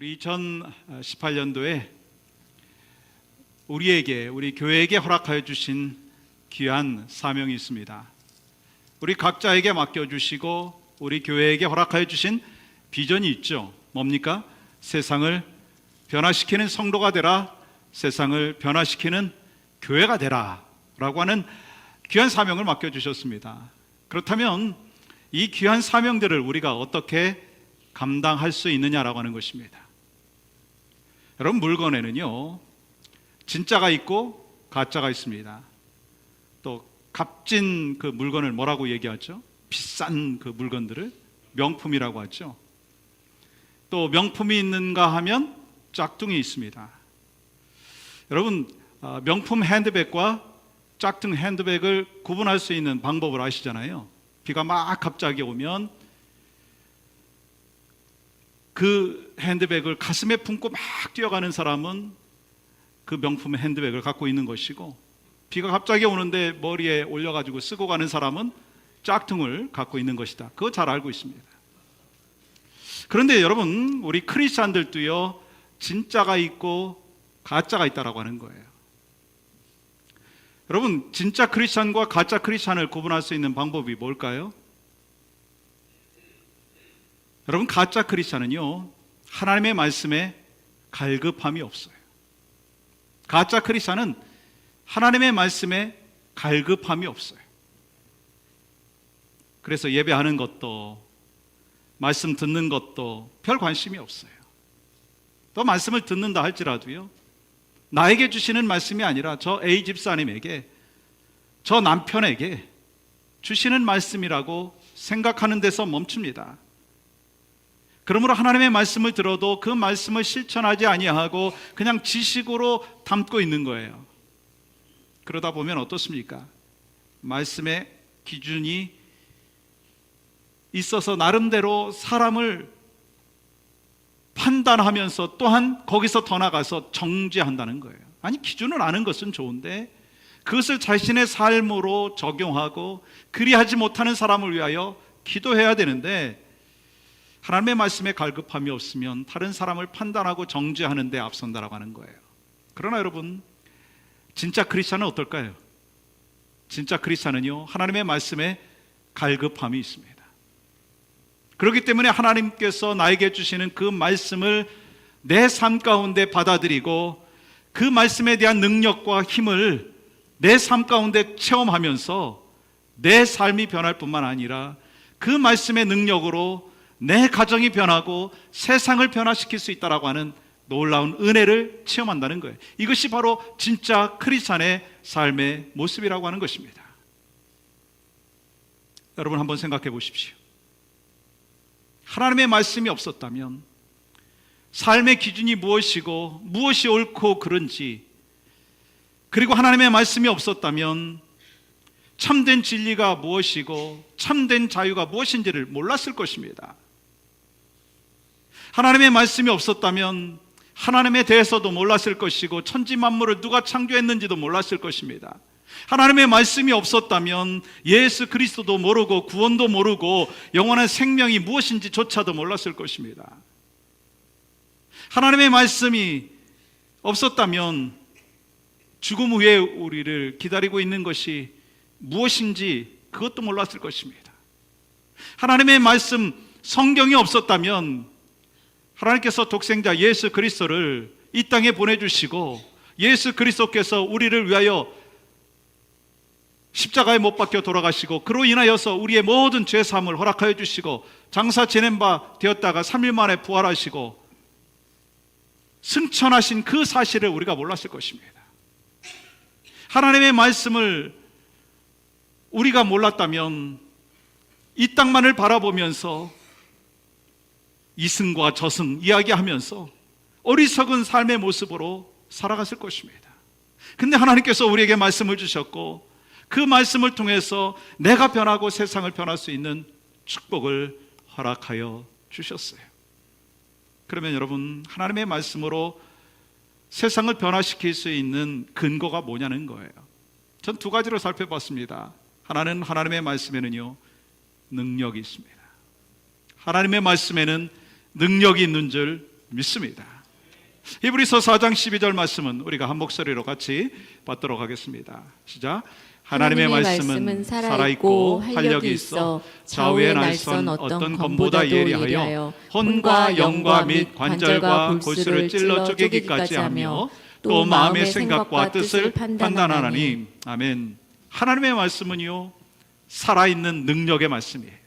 우리 2018년도에 우리 교회에게 허락하여 주신 귀한 사명이 있습니다. 우리 각자에게 맡겨주시고 우리 교회에게 허락하여 주신 비전이 있죠. 뭡니까? 세상을 변화시키는 성도가 되라, 세상을 변화시키는 교회가 되라 라고 하는 귀한 사명을 맡겨주셨습니다. 그렇다면 이 귀한 사명들을 우리가 어떻게 감당할 수 있느냐라고 하는 것입니다. 여러분, 물건에는요 진짜가 있고 가짜가 있습니다. 또 값진 그 물건을 뭐라고 얘기하죠? 비싼 그 물건들을 명품이라고 하죠. 또 명품이 있는가 하면 짝퉁이 있습니다. 여러분, 명품 핸드백과 짝퉁 핸드백을 구분할 수 있는 방법을 아시잖아요. 비가 막 갑자기 오면 그 핸드백을 가슴에 품고 막 뛰어가는 사람은 그 명품 핸드백을 갖고 있는 것이고, 비가 갑자기 오는데 머리에 올려가지고 쓰고 가는 사람은 짝퉁을 갖고 있는 것이다. 그거 잘 알고 있습니다. 그런데 여러분, 우리 크리스찬들도요 진짜가 있고 가짜가 있다라고 하는 거예요. 여러분, 진짜 크리스찬과 가짜 크리스찬을 구분할 수 있는 방법이 뭘까요? 여러분, 가짜 크리스찬은요 하나님의 말씀에 갈급함이 없어요. 가짜 크리스찬은 하나님의 말씀에 갈급함이 없어요. 그래서 예배하는 것도 말씀 듣는 것도 별 관심이 없어요. 또 말씀을 듣는다 할지라도요 나에게 주시는 말씀이 아니라 저 A 집사님에게, 저 남편에게 주시는 말씀이라고 생각하는 데서 멈춥니다. 그러므로 하나님의 말씀을 들어도 그 말씀을 실천하지 아니하고 그냥 지식으로 담고 있는 거예요. 그러다 보면 어떻습니까? 말씀의 기준이 있어서 나름대로 사람을 판단하면서 또한 거기서 더 나가서 정죄한다는 거예요. 아니, 기준을 아는 것은 좋은데 그것을 자신의 삶으로 적용하고 그리하지 못하는 사람을 위하여 기도해야 되는데, 하나님의 말씀에 갈급함이 없으면 다른 사람을 판단하고 정죄하는 데 앞선다라고 하는 거예요. 그러나 여러분, 진짜 크리스찬은 어떨까요? 진짜 크리스찬은요 하나님의 말씀에 갈급함이 있습니다. 그렇기 때문에 하나님께서 나에게 주시는 그 말씀을 내 삶 가운데 받아들이고 그 말씀에 대한 능력과 힘을 내 삶 가운데 체험하면서 내 삶이 변할 뿐만 아니라 그 말씀의 능력으로 내 가정이 변하고 세상을 변화시킬 수 있다라고 하는 놀라운 은혜를 체험한다는 거예요. 이것이 바로 진짜 크리스찬의 삶의 모습이라고 하는 것입니다. 여러분, 한번 생각해 보십시오. 하나님의 말씀이 없었다면 삶의 기준이 무엇이고 무엇이 옳고 그른지, 그리고 하나님의 말씀이 없었다면 참된 진리가 무엇이고 참된 자유가 무엇인지를 몰랐을 것입니다. 하나님의 말씀이 없었다면 하나님에 대해서도 몰랐을 것이고 천지 만물을 누가 창조했는지도 몰랐을 것입니다. 하나님의 말씀이 없었다면 예수 그리스도도 모르고 구원도 모르고 영원한 생명이 무엇인지조차도 몰랐을 것입니다. 하나님의 말씀이 없었다면 죽음 후에 우리를 기다리고 있는 것이 무엇인지 그것도 몰랐을 것입니다. 하나님의 말씀, 성경이 없었다면 하나님께서 독생자 예수 그리스도를 이 땅에 보내주시고 예수 그리스도께서 우리를 위하여 십자가에 못 박혀 돌아가시고 그로 인하여서 우리의 모든 죄사함을 허락하여 주시고 장사 지낸 바 되었다가 3일 만에 부활하시고 승천하신 그 사실을 우리가 몰랐을 것입니다. 하나님의 말씀을 우리가 몰랐다면 이 땅만을 바라보면서 이승과 저승 이야기하면서 어리석은 삶의 모습으로 살아갔을 것입니다. 근데 하나님께서 우리에게 말씀을 주셨고 그 말씀을 통해서 내가 변하고 세상을 변할 수 있는 축복을 허락하여 주셨어요. 그러면 여러분, 하나님의 말씀으로 세상을 변화시킬 수 있는 근거가 뭐냐는 거예요. 전 두 가지로 살펴봤습니다. 하나는 하나님의 말씀에는요 능력이 있습니다. 하나님의 말씀에는 능력이 있는 줄 믿습니다. 히브리서 4장 12절 말씀은 우리가 한 목소리로 같이 받도록 하겠습니다. 시작. 하나님의 말씀은 살아있고 활력이 있어 좌우의 날선 어떤 검보다 예리하여 혼과 영과 및 관절과 골수를 찔러 쪼개기까지 하며 또 마음의 생각과 뜻을 판단하나니. 아멘. 하나님의 말씀은요, 살아있는 능력의 말씀이에요.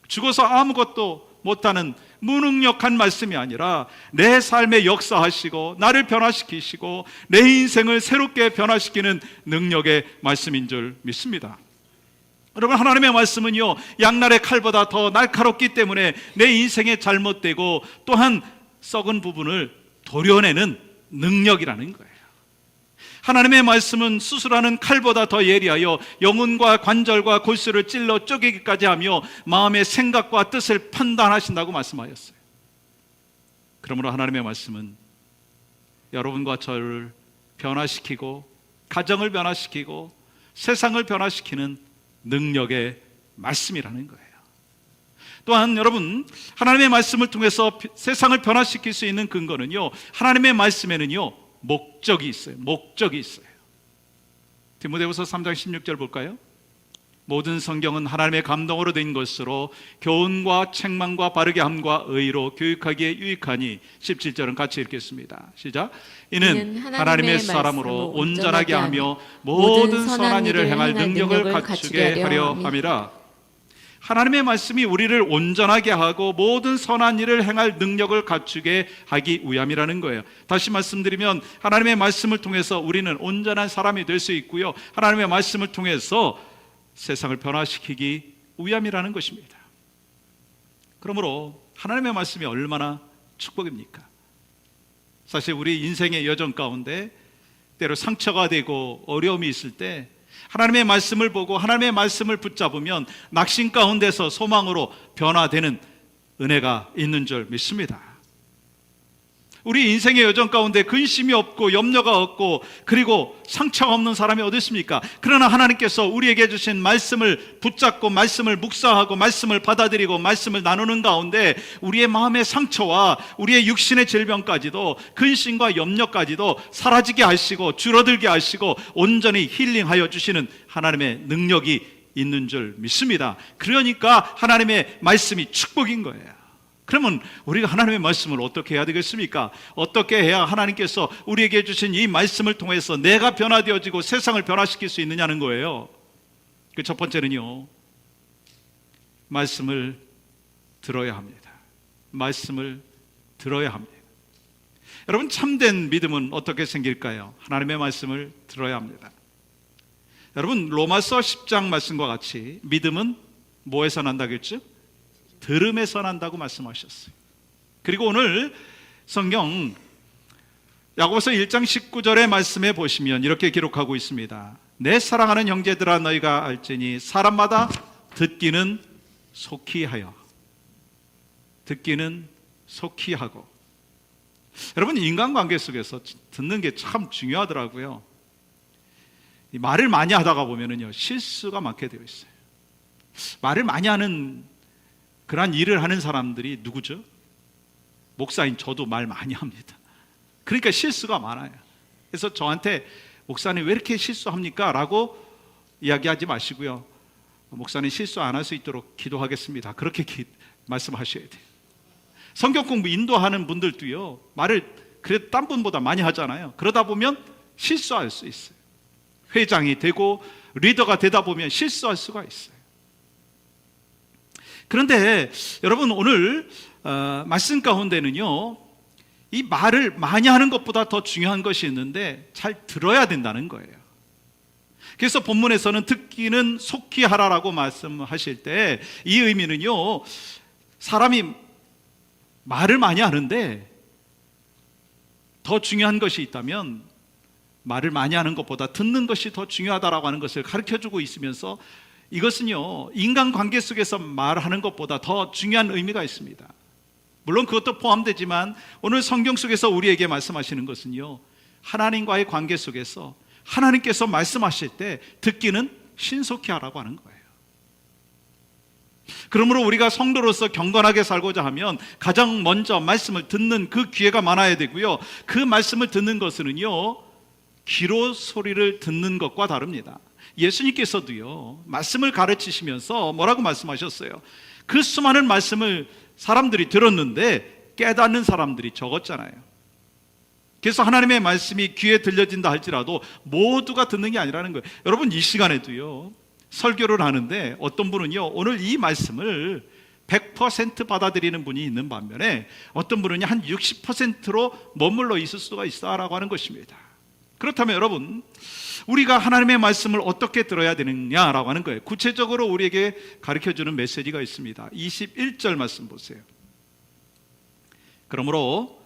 죽어서 아무것도 못하는 무능력한 말씀이 아니라 내 삶에 역사하시고 나를 변화시키시고 내 인생을 새롭게 변화시키는 능력의 말씀인 줄 믿습니다. 여러분, 하나님의 말씀은요, 양날의 칼보다 더 날카롭기 때문에 내 인생에 잘못되고 또한 썩은 부분을 도려내는 능력이라는 거예요. 하나님의 말씀은 수술하는 칼보다 더 예리하여 영혼과 관절과 골수를 찔러 쪼개기까지 하며 마음의 생각과 뜻을 판단하신다고 말씀하셨어요. 그러므로 하나님의 말씀은 여러분과 저를 변화시키고 가정을 변화시키고 세상을 변화시키는 능력의 말씀이라는 거예요. 또한 여러분, 하나님의 말씀을 통해서 세상을 변화시킬 수 있는 근거는요, 하나님의 말씀에는요, 목적이 있어요. 목적이 있어요. 디모데후서 3장 16절 볼까요? 모든 성경은 하나님의 감동으로 된 것으로 교훈과 책망과 바르게 함과 의로 교육하기에 유익하니. 17절은 같이 읽겠습니다. 시작. 이는 하나님의 사람으로 온전하게 하며 모든 선한 일을 행할 능력을 갖추게 하려 함이라. 하나님의 말씀이 우리를 온전하게 하고 모든 선한 일을 행할 능력을 갖추게 하기 위함이라는 거예요. 다시 말씀드리면 하나님의 말씀을 통해서 우리는 온전한 사람이 될 수 있고요, 하나님의 말씀을 통해서 세상을 변화시키기 위함이라는 것입니다. 그러므로 하나님의 말씀이 얼마나 축복입니까? 사실 우리 인생의 여정 가운데 때로 상처가 되고 어려움이 있을 때 하나님의 말씀을 보고 하나님의 말씀을 붙잡으면 낙심 가운데서 소망으로 변화되는 은혜가 있는 줄 믿습니다. 우리 인생의 여정 가운데 근심이 없고 염려가 없고 그리고 상처가 없는 사람이 어디 있습니까? 그러나 하나님께서 우리에게 주신 말씀을 붙잡고 말씀을 묵상하고 말씀을 받아들이고 말씀을 나누는 가운데 우리의 마음의 상처와 우리의 육신의 질병까지도 근심과 염려까지도 사라지게 하시고 줄어들게 하시고 온전히 힐링하여 주시는 하나님의 능력이 있는 줄 믿습니다. 그러니까 하나님의 말씀이 축복인 거예요. 그러면 우리가 하나님의 말씀을 어떻게 해야 되겠습니까? 어떻게 해야 하나님께서 우리에게 주신 이 말씀을 통해서 내가 변화되어지고 세상을 변화시킬 수 있느냐는 거예요. 그 첫 번째는요, 말씀을 들어야 합니다. 말씀을 들어야 합니다. 여러분, 참된 믿음은 어떻게 생길까요? 하나님의 말씀을 들어야 합니다. 여러분, 로마서 10장 말씀과 같이 믿음은 뭐에서 난다고 했죠? 들음에서 난다고 말씀하셨어요. 그리고 오늘 성경 야고보서 1장 19절의 말씀에 보시면 이렇게 기록하고 있습니다. 내 사랑하는 형제들아, 너희가 알지니 사람마다 듣기는 속히 하여, 듣기는 속히 하고. 여러분, 인간관계 속에서 듣는 게 참 중요하더라고요. 말을 많이 하다가 보면은요, 실수가 많게 되어 있어요. 말을 많이 하는 그러한 일을 하는 사람들이 누구죠? 목사인 저도 말 많이 합니다. 그러니까 실수가 많아요. 그래서 저한테 목사님 왜 이렇게 실수합니까? 라고 이야기하지 마시고요, 목사님 실수 안 할 수 있도록 기도하겠습니다, 그렇게 말씀하셔야 돼요. 성경 공부 인도하는 분들도요, 말을 그래도 딴 분보다 많이 하잖아요. 그러다 보면 실수할 수 있어요. 회장이 되고 리더가 되다 보면 실수할 수가 있어요. 그런데 여러분, 오늘 말씀 가운데는요, 이 말을 많이 하는 것보다 더 중요한 것이 있는데 잘 들어야 된다는 거예요. 그래서 본문에서는 듣기는 속히 하라라고 말씀하실 때 이 의미는요, 사람이 말을 많이 하는데 더 중요한 것이 있다면 말을 많이 하는 것보다 듣는 것이 더 중요하다라고 하는 것을 가르쳐주고 있으면서 이것은요, 인간관계 속에서 말하는 것보다 더 중요한 의미가 있습니다. 물론 그것도 포함되지만 오늘 성경 속에서 우리에게 말씀하시는 것은요, 하나님과의 관계 속에서 하나님께서 말씀하실 때 듣기는 신속히 하라고 하는 거예요. 그러므로 우리가 성도로서 경건하게 살고자 하면 가장 먼저 말씀을 듣는 그 기회가 많아야 되고요, 그 말씀을 듣는 것은요 귀로 소리를 듣는 것과 다릅니다. 예수님께서도요 말씀을 가르치시면서 뭐라고 말씀하셨어요? 그 수많은 말씀을 사람들이 들었는데 깨닫는 사람들이 적었잖아요. 그래서 하나님의 말씀이 귀에 들려진다 할지라도 모두가 듣는 게 아니라는 거예요. 여러분, 이 시간에도요 설교를 하는데 어떤 분은요 오늘 이 말씀을 100% 받아들이는 분이 있는 반면에 어떤 분은요 한 60%로 머물러 있을 수가 있다라고 하는 것입니다. 그렇다면 여러분, 우리가 하나님의 말씀을 어떻게 들어야 되느냐라고 하는 거예요. 구체적으로 우리에게 가르쳐주는 메시지가 있습니다. 21절 말씀 보세요. 그러므로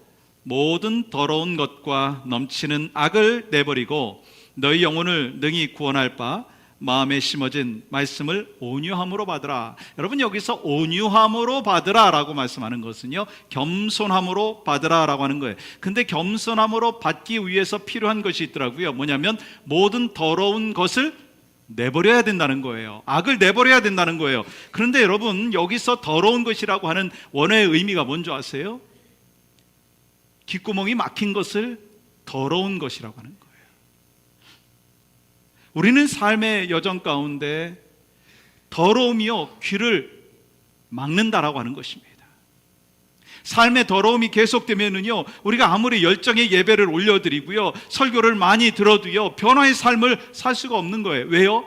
모든 더러운 것과 넘치는 악을 내버리고 너희 영혼을 능히 구원할 바 마음에 심어진 말씀을 온유함으로 받으라. 여러분, 여기서 온유함으로 받으라 라고 말씀하는 것은요 겸손함으로 받으라 라고 하는 거예요. 근데 겸손함으로 받기 위해서 필요한 것이 있더라고요. 뭐냐면 모든 더러운 것을 내버려야 된다는 거예요. 악을 내버려야 된다는 거예요. 그런데 여러분, 여기서 더러운 것이라고 하는 원어의 의미가 뭔지 아세요? 귓구멍이 막힌 것을 더러운 것이라고 하는 거예요. 우리는 삶의 여정 가운데 더러움이요 귀를 막는다라고 하는 것입니다. 삶의 더러움이 계속되면은요 우리가 아무리 열정의 예배를 올려드리고요 설교를 많이 들어도요 변화의 삶을 살 수가 없는 거예요. 왜요?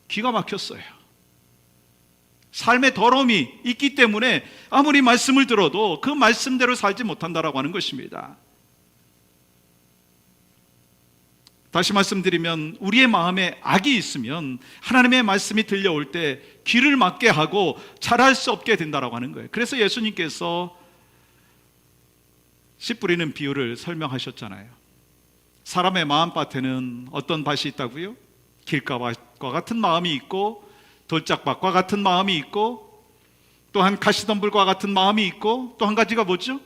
귀가 막혔어요. 삶의 더러움이 있기 때문에 아무리 말씀을 들어도 그 말씀대로 살지 못한다라고 하는 것입니다. 다시 말씀드리면 우리의 마음에 악이 있으면 하나님의 말씀이 들려올 때 귀를 막게 하고 잘할 수 없게 된다라고 하는 거예요. 그래서 예수님께서 씨 뿌리는 비유를 설명하셨잖아요. 사람의 마음밭에는 어떤 밭이 있다고요? 길가밭과 같은 마음이 있고 돌짝밭과 같은 마음이 있고 또한 가시덤불과 같은 마음이 있고 또 한 가지가 뭐죠?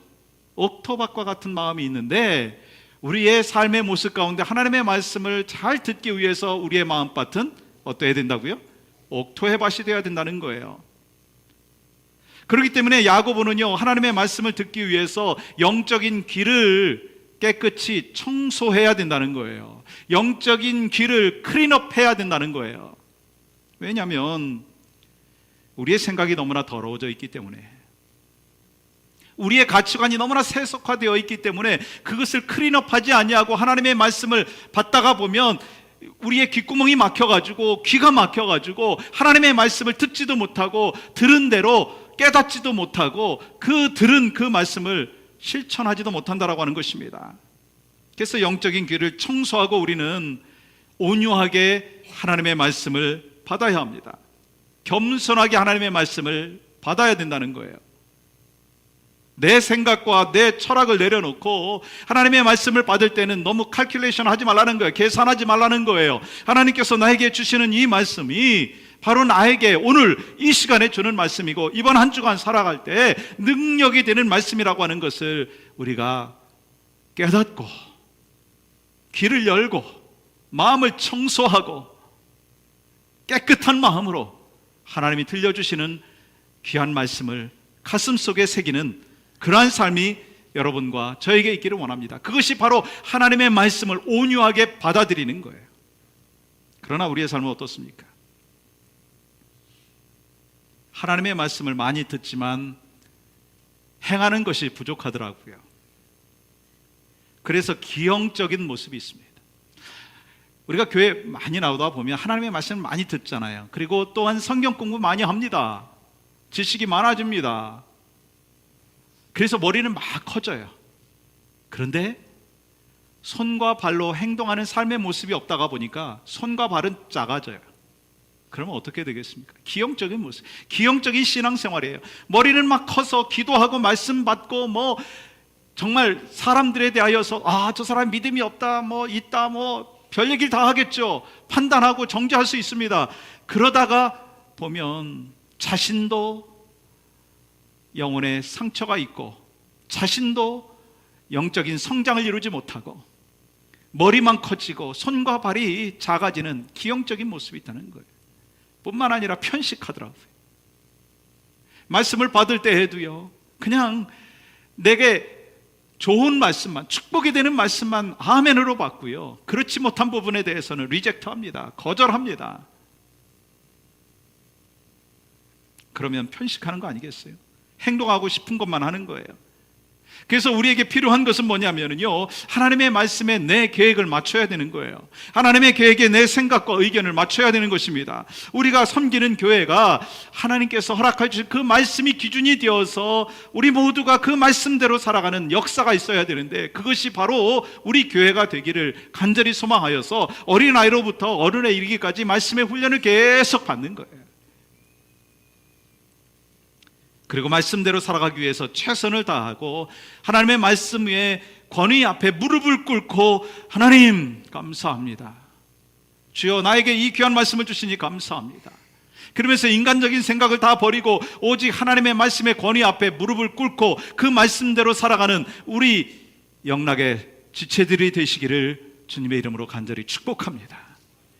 옥토밭과 같은 마음이 있는데 우리의 삶의 모습 가운데 하나님의 말씀을 잘 듣기 위해서 우리의 마음밭은 어떠해야 된다고요? 옥토의 밭이 되어야 된다는 거예요. 그렇기 때문에 야고보는요 하나님의 말씀을 듣기 위해서 영적인 귀를 깨끗이 청소해야 된다는 거예요. 영적인 귀를 클린업 해야 된다는 거예요. 왜냐하면 우리의 생각이 너무나 더러워져 있기 때문에, 우리의 가치관이 너무나 세속화되어 있기 때문에 그것을 클린업하지 아니하고 하나님의 말씀을 받다가 보면 우리의 귓구멍이 막혀가지고 귀가 막혀가지고 하나님의 말씀을 듣지도 못하고 들은 대로 깨닫지도 못하고 그 들은 그 말씀을 실천하지도 못한다라고 하는 것입니다. 그래서 영적인 귀를 청소하고 우리는 온유하게 하나님의 말씀을 받아야 합니다. 겸손하게 하나님의 말씀을 받아야 된다는 거예요. 내 생각과 내 철학을 내려놓고 하나님의 말씀을 받을 때는 너무 칼큘레이션 하지 말라는 거예요. 계산하지 말라는 거예요. 하나님께서 나에게 주시는 이 말씀이 바로 나에게 오늘 이 시간에 주는 말씀이고 이번 한 주간 살아갈 때 능력이 되는 말씀이라고 하는 것을 우리가 깨닫고 귀를 열고 마음을 청소하고 깨끗한 마음으로 하나님이 들려주시는 귀한 말씀을 가슴속에 새기는 그러한 삶이 여러분과 저에게 있기를 원합니다. 그것이 바로 하나님의 말씀을 온유하게 받아들이는 거예요. 그러나 우리의 삶은 어떻습니까? 하나님의 말씀을 많이 듣지만 행하는 것이 부족하더라고요. 그래서 기형적인 모습이 있습니다. 우리가 교회 많이 나오다 보면 하나님의 말씀을 많이 듣잖아요. 그리고 또한 성경 공부 많이 합니다. 지식이 많아집니다. 그래서 머리는 막 커져요. 그런데 손과 발로 행동하는 삶의 모습이 없다가 보니까 손과 발은 작아져요. 그러면 어떻게 되겠습니까? 기형적인 모습, 기형적인 신앙생활이에요. 머리는 막 커서 기도하고 말씀 받고 뭐 정말 사람들에 대하여서 저 사람 믿음이 없다, 뭐 있다, 뭐 별 얘기를 다 하겠죠. 판단하고 정죄할 수 있습니다. 그러다가 보면 자신도 영혼에 상처가 있고 자신도 영적인 성장을 이루지 못하고 머리만 커지고 손과 발이 작아지는 기형적인 모습이 있다는 거예요. 뿐만 아니라 편식하더라고요. 말씀을 받을 때에도요, 그냥 내게 좋은 말씀만, 축복이 되는 말씀만 아멘으로 받고요, 그렇지 못한 부분에 대해서는 리젝트합니다. 거절합니다. 그러면 편식하는 거 아니겠어요? 행동하고 싶은 것만 하는 거예요. 그래서 우리에게 필요한 것은 뭐냐면요, 하나님의 말씀에 내 계획을 맞춰야 되는 거예요. 하나님의 계획에 내 생각과 의견을 맞춰야 되는 것입니다. 우리가 섬기는 교회가 하나님께서 허락해 주신 그 말씀이 기준이 되어서 우리 모두가 그 말씀대로 살아가는 역사가 있어야 되는데, 그것이 바로 우리 교회가 되기를 간절히 소망하여서 어린아이로부터 어른에 이르기까지 말씀의 훈련을 계속 받는 거예요. 그리고 말씀대로 살아가기 위해서 최선을 다하고 하나님의 말씀 위에 권위 앞에 무릎을 꿇고, 하나님 감사합니다, 주여 나에게 이 귀한 말씀을 주시니 감사합니다, 그러면서 인간적인 생각을 다 버리고 오직 하나님의 말씀의 권위 앞에 무릎을 꿇고 그 말씀대로 살아가는 우리 영락의 지체들이 되시기를 주님의 이름으로 간절히 축복합니다.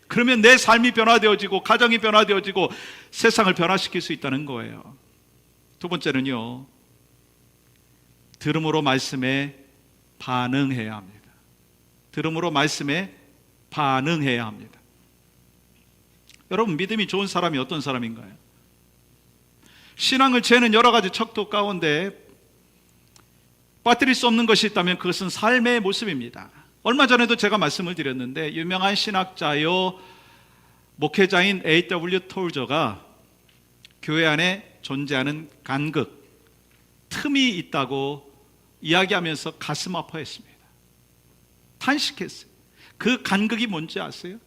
그러면 내 삶이 변화되어지고 가정이 변화되어지고 세상을 변화시킬 수 있다는 거예요. 두 번째는요, 들음으로 말씀에 반응해야 합니다. 들음으로 말씀에 반응해야 합니다. 여러분, 믿음이 좋은 사람이 어떤 사람인가요? 신앙을 재는 여러 가지 척도 가운데 빠뜨릴 수 없는 것이 있다면 그것은 삶의 모습입니다. 얼마 전에도 제가 말씀을 드렸는데, 유명한 신학자요 목회자인 A.W. 톨저가 교회 안에 존재하는 간극, 틈이 있다고 이야기하면서 가슴 아파했습니다. 탄식했어요. 그 간극이 뭔지 아세요?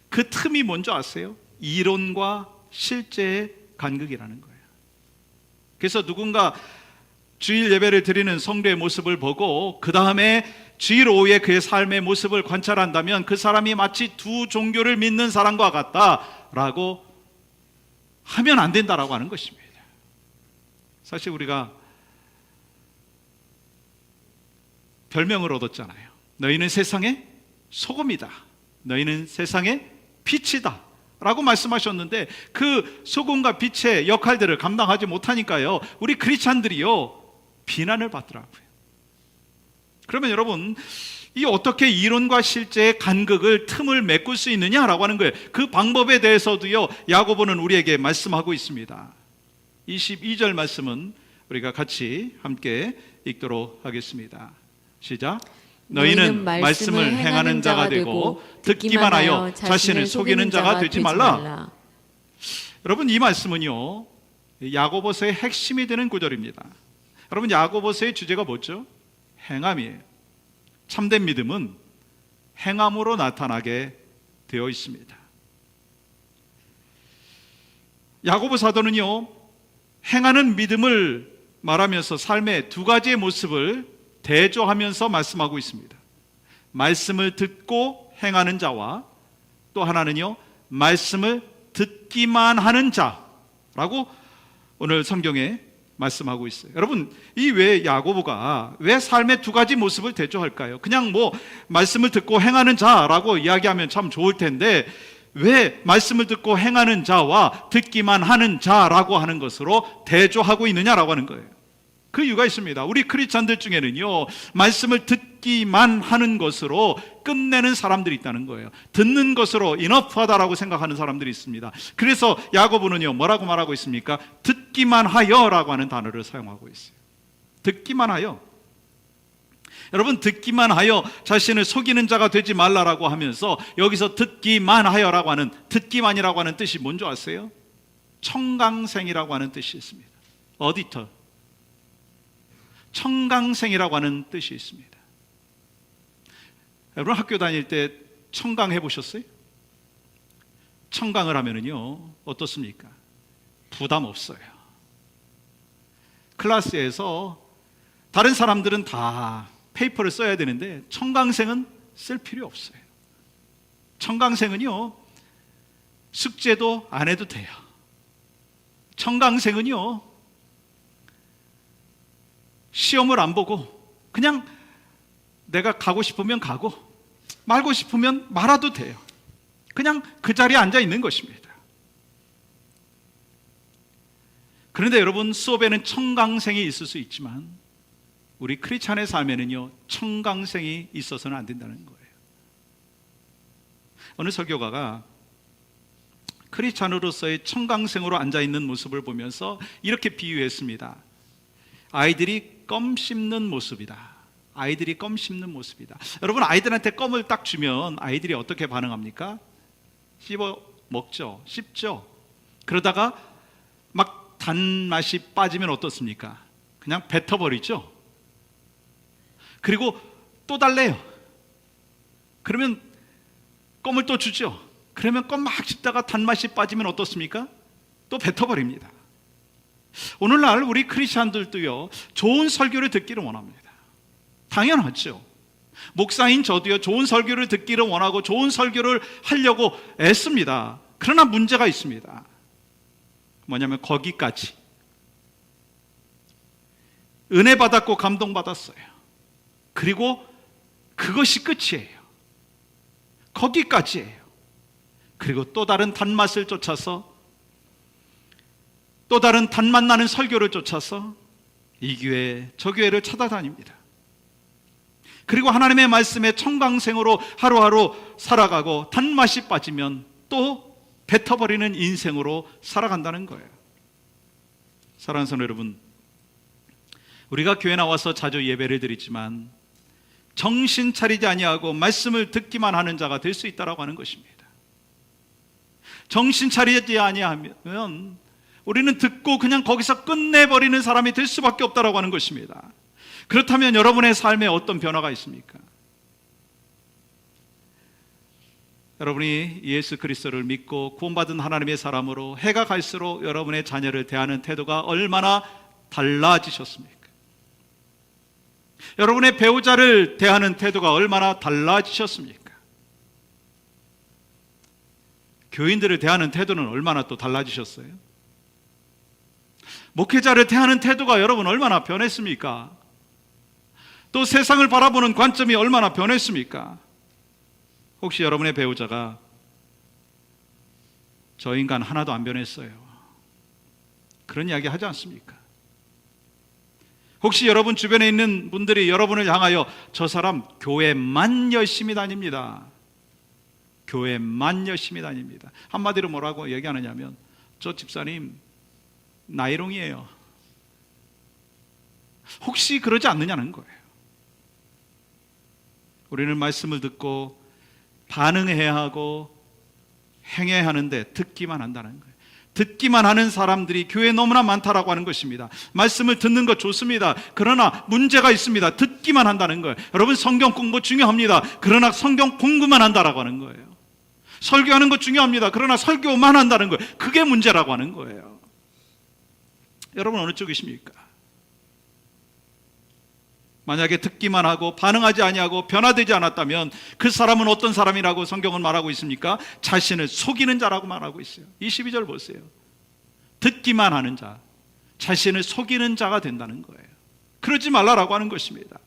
그 틈이 뭔지 아세요? 이론과 실제의 간극이라는 거예요. 그래서 누군가 주일 예배를 드리는 성도의 모습을 보고 그 다음에 주일 오후에 그의 삶의 모습을 관찰한다면 그 사람이 마치 두 종교를 믿는 사람과 같다라고 하면 안 된다라고 하는 것입니다. 사실 우리가 별명을 얻었잖아요. 너희는 세상의 소금이다, 너희는 세상의 빛이다 라고 말씀하셨는데, 그 소금과 빛의 역할들을 감당하지 못하니까요, 우리 크리스찬들이요 비난을 받더라고요. 그러면 여러분, 이 어떻게 이론과 실제의 간극을, 틈을 메꿀 수 있느냐라고 하는 거예요. 그 방법에 대해서도요 야고보는 우리에게 말씀하고 있습니다. 22절 말씀은 우리가 같이 함께 읽도록 하겠습니다. 시작. 너희는 말씀을 행하는 자가 되고 듣기만 하여 자신을 속이는 자가 되지 말라. 여러분, 이 말씀은요 야고보서의 핵심이 되는 구절입니다. 여러분, 야고보서의 주제가 뭐죠? 행함이에요. 참된 믿음은 행함으로 나타나게 되어 있습니다. 야고보 사도는요 행하는 믿음을 말하면서 삶의 두 가지의 모습을 대조하면서 말씀하고 있습니다. 말씀을 듣고 행하는 자와 또 하나는요 말씀을 듣기만 하는 자라고 오늘 성경에 말씀하고 있어요. 여러분, 이 왜 야고보가 왜 삶의 두 가지 모습을 대조할까요? 그냥 뭐 말씀을 듣고 행하는 자라고 이야기하면 참 좋을 텐데, 왜 말씀을 듣고 행하는 자와 듣기만 하는 자라고 하는 것으로 대조하고 있느냐라고 하는 거예요. 그 이유가 있습니다. 우리 크리스찬들 중에는요 말씀을 듣기만 하는 것으로 끝내는 사람들이 있다는 거예요. 듣는 것으로 이너프하다라고 생각하는 사람들이 있습니다. 그래서 야고보는요 뭐라고 말하고 있습니까? 듣기만 하여라고 하는 단어를 사용하고 있어요. 듣기만 하여. 여러분, 듣기만 하여 자신을 속이는 자가 되지 말라라고 하면서 여기서 듣기만 하여라고 하는, 듣기만이라고 하는 뜻이 뭔지 아세요? 청강생이라고 하는 뜻이 있습니다. 어디터, 청강생이라고 하는 뜻이 있습니다. 여러분, 학교 다닐 때 청강 해보셨어요? 청강을 하면은요 어떻습니까? 부담 없어요. 클래스에서 다른 사람들은 다 페이퍼를 써야 되는데 청강생은 쓸 필요 없어요. 청강생은요 숙제도 안 해도 돼요. 청강생은요 시험을 안 보고 그냥 내가 가고 싶으면 가고 말고 싶으면 말아도 돼요. 그냥 그 자리에 앉아 있는 것입니다. 그런데 여러분, 수업에는 청강생이 있을 수 있지만 우리 크리스찬의 삶에는요, 청강생이 있어서는 안 된다는 거예요. 어느 설교가가 크리스찬으로서의 청강생으로 앉아있는 모습을 보면서 이렇게 비유했습니다. 아이들이 껌 씹는 모습이다. 아이들이 껌 씹는 모습이다. 여러분, 아이들한테 껌을 딱 주면 아이들이 어떻게 반응합니까? 씹어 먹죠. 씹죠. 그러다가 막 단맛이 빠지면 어떻습니까? 그냥 뱉어버리죠. 그리고 또 달래요. 그러면 껌을 또 주죠. 그러면 껌 막 씹다가 단맛이 빠지면 어떻습니까? 또 뱉어버립니다. 오늘날 우리 크리스찬들도요, 좋은 설교를 듣기를 원합니다. 당연하죠. 목사인 저도요, 좋은 설교를 듣기를 원하고 좋은 설교를 하려고 애씁니다. 그러나 문제가 있습니다. 뭐냐면 거기까지. 은혜 받았고 감동 받았어요. 그리고 그것이 끝이에요. 거기까지예요. 그리고 또 다른 단맛을 쫓아서, 또 다른 단맛 나는 설교를 쫓아서 이 교회 저 교회를 찾아다닙니다. 그리고 하나님의 말씀에 청강생으로 하루하루 살아가고 단맛이 빠지면 또 뱉어버리는 인생으로 살아간다는 거예요. 사랑하는 성도 여러분, 우리가 교회 나와서 자주 예배를 드리지만 정신 차리지 아니하고 말씀을 듣기만 하는 자가 될 수 있다라고 하는 것입니다. 정신 차리지 아니하면 우리는 듣고 그냥 거기서 끝내버리는 사람이 될 수밖에 없다라고 하는 것입니다. 그렇다면 여러분의 삶에 어떤 변화가 있습니까? 여러분이 예수 그리스도를 믿고 구원받은 하나님의 사람으로 해가 갈수록 여러분의 자녀를 대하는 태도가 얼마나 달라지셨습니까? 여러분의 배우자를 대하는 태도가 얼마나 달라지셨습니까? 교인들을 대하는 태도는 얼마나 또 달라지셨어요? 목회자를 대하는 태도가 여러분 얼마나 변했습니까? 또 세상을 바라보는 관점이 얼마나 변했습니까? 혹시 여러분의 배우자가 저 인간 하나도 안 변했어요, 그런 이야기 하지 않습니까? 혹시 여러분 주변에 있는 분들이 여러분을 향하여 저 사람 교회만 열심히 다닙니다, 교회만 열심히 다닙니다, 한마디로 뭐라고 얘기하느냐면 저 집사님 나이롱이에요, 혹시 그러지 않느냐는 거예요. 우리는 말씀을 듣고 반응해야 하고 행해야 하는데 듣기만 한다는 거예요. 듣기만 하는 사람들이 교회에 너무나 많다라고 하는 것입니다. 말씀을 듣는 것 좋습니다. 그러나 문제가 있습니다. 듣기만 한다는 거예요. 여러분, 성경 공부 중요합니다. 그러나 성경 공부만 한다라고 하는 거예요. 설교하는 것 중요합니다. 그러나 설교만 한다는 거예요. 그게 문제라고 하는 거예요. 여러분, 어느 쪽이십니까? 만약에 듣기만 하고 반응하지 아니하고 변화되지 않았다면 그 사람은 어떤 사람이라고 성경은 말하고 있습니까? 자신을 속이는 자라고 말하고 있어요. 22절 보세요. 듣기만 하는 자, 자신을 속이는 자가 된다는 거예요. 그러지 말라라고 하는 것입니다.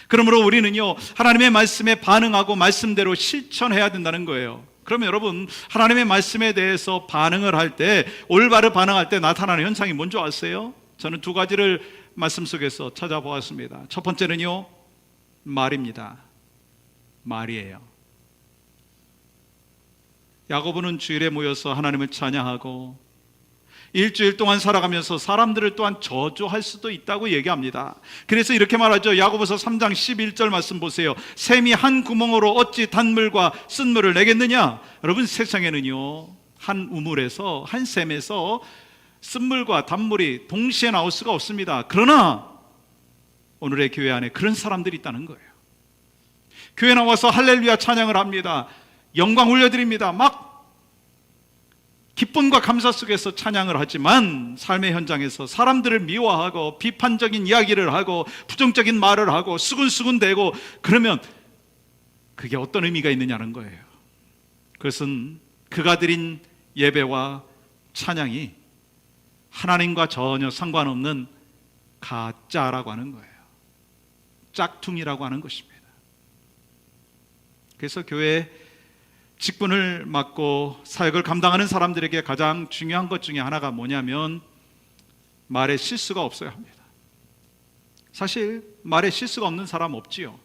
그러므로 우리는요, 하나님의 말씀에 반응하고 말씀대로 실천해야 된다는 거예요. 그러면 여러분, 하나님의 말씀에 대해서 반응을 할 때, 올바르 반응할 때 나타나는 현상이 뭔지 아세요? 저는 두 가지를 말씀 속에서 찾아보았습니다. 첫 번째는요, 말입니다. 말이에요. 야고보는 주일에 모여서 하나님을 찬양하고 일주일 동안 살아가면서 사람들을 또한 저주할 수도 있다고 얘기합니다. 그래서 이렇게 말하죠. 야고보서 3장 11절 말씀 보세요. 샘이 한 구멍으로 어찌 단물과 쓴물을 내겠느냐? 여러분, 세상에는요, 한 우물에서, 한 샘에서 쓴물과 단물이 동시에 나올 수가 없습니다. 그러나 오늘의 교회 안에 그런 사람들이 있다는 거예요. 교회 나와서 할렐루야 찬양을 합니다. 영광 올려드립니다. 막 기쁨과 감사 속에서 찬양을 하지만 삶의 현장에서 사람들을 미워하고 비판적인 이야기를 하고 부정적인 말을 하고 수근수근대고 그러면 그게 어떤 의미가 있느냐는 거예요. 그것은 그가 드린 예배와 찬양이 하나님과 전혀 상관없는 가짜라고 하는 거예요. 짝퉁이라고 하는 것입니다. 그래서 교회 직분을 맡고 사역을 감당하는 사람들에게 가장 중요한 것 중에 하나가 뭐냐면 말에 실수가 없어야 합니다. 사실 말에 실수가 없는 사람 없지요.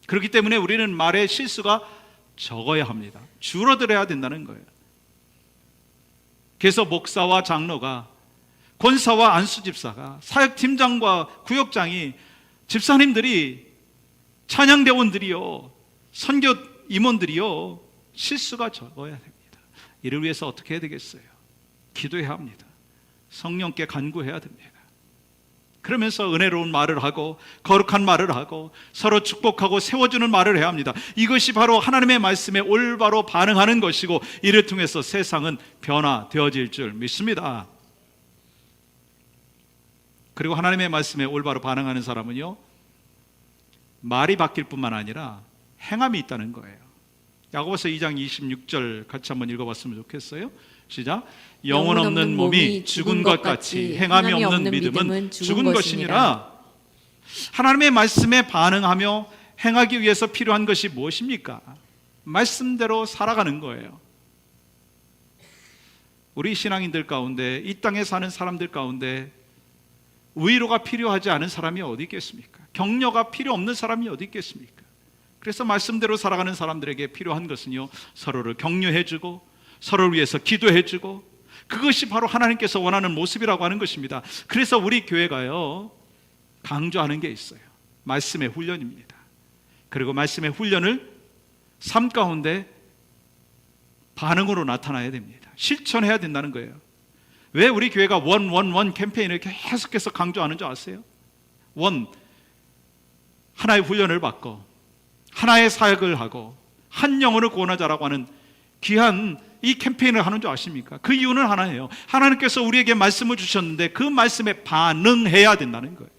그렇기 때문에 우리는 말에 실수가 적어야 합니다. 줄어들어야 된다는 거예요. 그래서 목사와 장로가, 권사와 안수집사가, 사역팀장과 구역장이, 집사님들이, 찬양대원들이요, 선교 임원들이요, 실수가 적어야 됩니다. 이를 위해서 어떻게 해야 되겠어요? 기도해야 합니다. 성령께 간구해야 됩니다. 그러면서 은혜로운 말을 하고 거룩한 말을 하고 서로 축복하고 세워주는 말을 해야 합니다. 이것이 바로 하나님의 말씀에 올바로 반응하는 것이고, 이를 통해서 세상은 변화되어질 줄 믿습니다. 그리고 하나님의 말씀에 올바로 반응하는 사람은요, 말이 바뀔 뿐만 아니라 행함이 있다는 거예요. 야고보서 2장 26절 같이 한번 읽어봤으면 좋겠어요. 시작. 영혼 없는 몸이 죽은 것 같이 행함이 없는 믿음은 죽은 것이니라. 하나님의 말씀에 반응하며 행하기 위해서 필요한 것이 무엇입니까? 말씀대로 살아가는 거예요. 우리 신앙인들 가운데, 이 땅에 사는 사람들 가운데 위로가 필요하지 않은 사람이 어디 있겠습니까? 격려가 필요 없는 사람이 어디 있겠습니까? 그래서 말씀대로 살아가는 사람들에게 필요한 것은요, 서로를 격려해주고 서로를 위해서 기도해주고, 그것이 바로 하나님께서 원하는 모습이라고 하는 것입니다. 그래서 우리 교회가요, 강조하는 게 있어요. 말씀의 훈련입니다. 그리고 말씀의 훈련을 삶 가운데 반응으로 나타나야 됩니다. 실천해야 된다는 거예요. 왜 우리 교회가 원 캠페인을 계속해서 강조하는 줄 아세요? 하나의 훈련을 받고 하나의 사역을 하고 한 영혼을 구원하자라고 하는 귀한 이 캠페인을 하는 줄 아십니까? 그 이유는 하나예요. 하나님께서 우리에게 말씀을 주셨는데 그 말씀에 반응해야 된다는 거예요.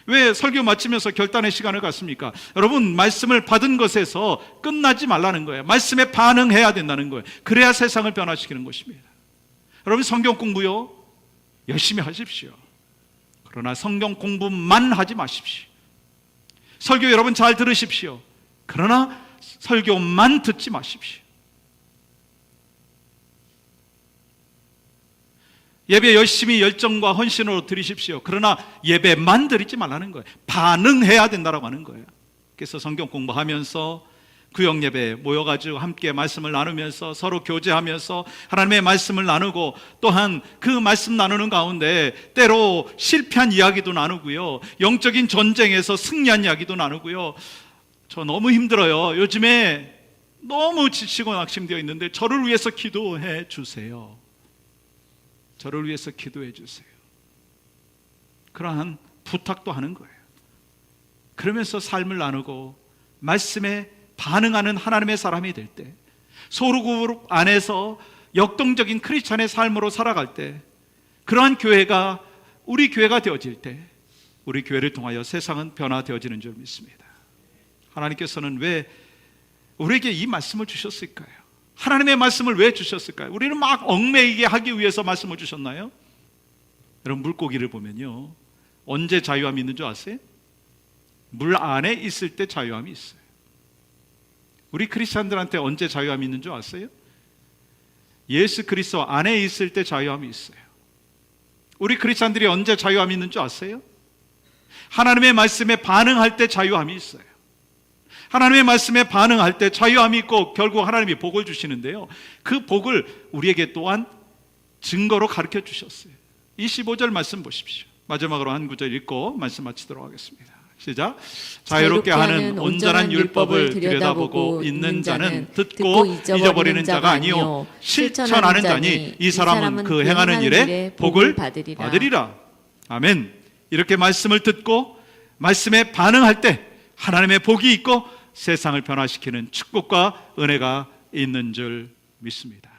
왜 설교 마치면서 결단의 시간을 갖습니까? 여러분, 말씀을 받은 것에서 끝나지 말라는 거예요. 말씀에 반응해야 된다는 거예요. 그래야 세상을 변화시키는 것입니다. 여러분, 성경 공부요, 열심히 하십시오. 그러나 성경 공부만 하지 마십시오. 설교 여러분 잘 들으십시오. 그러나 설교만 듣지 마십시오. 예배 열심히 열정과 헌신으로 드리십시오. 그러나 예배만 드리지 말라는 거예요. 반응해야 된다고 하는 거예요. 그래서 성경 공부하면서 구역 예배에 모여가지고 함께 말씀을 나누면서 서로 교제하면서 하나님의 말씀을 나누고, 또한 그 말씀 나누는 가운데 때로 실패한 이야기도 나누고요, 영적인 전쟁에서 승리한 이야기도 나누고요. 저 너무 힘들어요. 요즘에 너무 지치고 낙심되어 있는데 저를 위해서 기도해 주세요. 저를 위해서 기도해 주세요. 그러한 부탁도 하는 거예요. 그러면서 삶을 나누고 말씀에 반응하는 하나님의 사람이 될 때, 소그룹 안에서 역동적인 크리스찬의 삶으로 살아갈 때, 그러한 교회가 우리 교회가 되어질 때, 우리 교회를 통하여 세상은 변화되어지는 줄 믿습니다. 하나님께서는 왜 우리에게 이 말씀을 주셨을까요? 하나님의 말씀을 왜 주셨을까요? 우리는 막 얽매이게 하기 위해서 말씀을 주셨나요? 여러분, 물고기를 보면요, 언제 자유함이 있는 줄 아세요? 물 안에 있을 때 자유함이 있어요. 우리 크리스찬들한테 언제 자유함이 있는 줄 아세요? 예수 그리스도 안에 있을 때 자유함이 있어요. 우리 크리스찬들이 언제 자유함이 있는 줄 아세요? 하나님의 말씀에 반응할 때 자유함이 있어요. 하나님의 말씀에 반응할 때 자유함이 있고, 결국 하나님이 복을 주시는데요, 그 복을 우리에게 또한 증거로 가르쳐 주셨어요. 25절 말씀 보십시오. 마지막으로 한 구절 읽고 말씀 마치도록 하겠습니다. 시작. 자유롭게 하는 온전한 율법을 들여다보고 있는 자는 듣고 잊어버리는 자가 아니요 실천하는 자니 이 사람은 그 행하는 일에 복을 받으리라. 아멘. 이렇게 말씀을 듣고 말씀에 반응할 때 하나님의 복이 있고 세상을 변화시키는 축복과 은혜가 있는 줄 믿습니다.